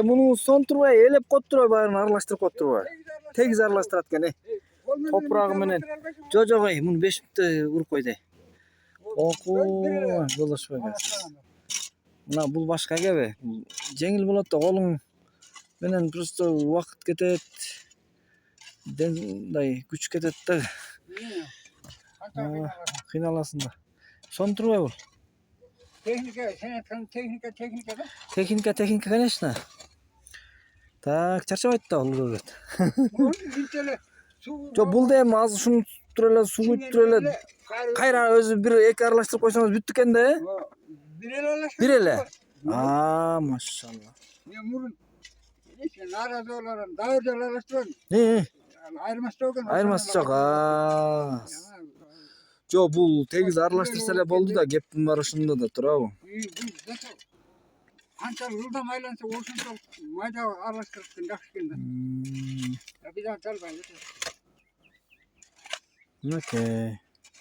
Bunu son turbay elep koyduruyor bari aralashtirib koyduruyor. Tegiz aralashtirat ekan. Topragı menen. Jojo'y bunu 5 minutda urup koydu. Oku, yoldaşbek. Mına bul başka gebe. Жеңил болот да колуң менен просто убакыт кетет. Мындай күч кетет да. Кыйналасың да. Сон турбай бул. Техника, sen aytқан техника да? Техника, конечно. Так, чарчабайт да бул көбөт. Жо бул да эми азыр ушуну туруп эле суу күйүп туруп эле кайра өзү бир эки аралаштырып койсоңуз бүттү экен да. Бир эле. Машалла. Мен мурун наразы болорум, дагы аралаштырам. Айырмасы жок экен. Айырмасы жок. Жо бул тегиз аралаштырса эле болду да, кептин баары ушунда да турабы? Канча жылдам айланса ошончо майда аралаштырыптын жакшы экен да. Бидан чалбайбыз. Окей.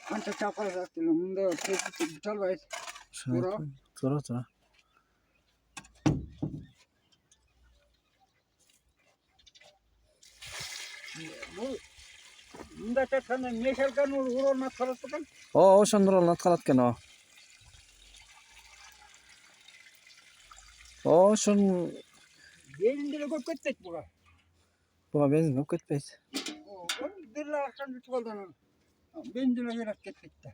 Канча чапасак деле мында чалбайбыз. Тура. Мында чакканда мешалканы уралын аткалат экен. Ошондор уралын аткалат экен о. Ошон бензин деле көп кетпейт буга. Буга бензин көп кетпейт. Бир акчаны бүтүп алдан. Бензин деле керек кетпейт да.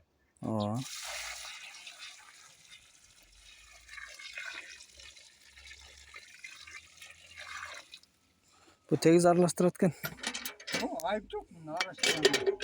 Бу тегиз аралаштырат экен. Айып жок мына аралаштырган.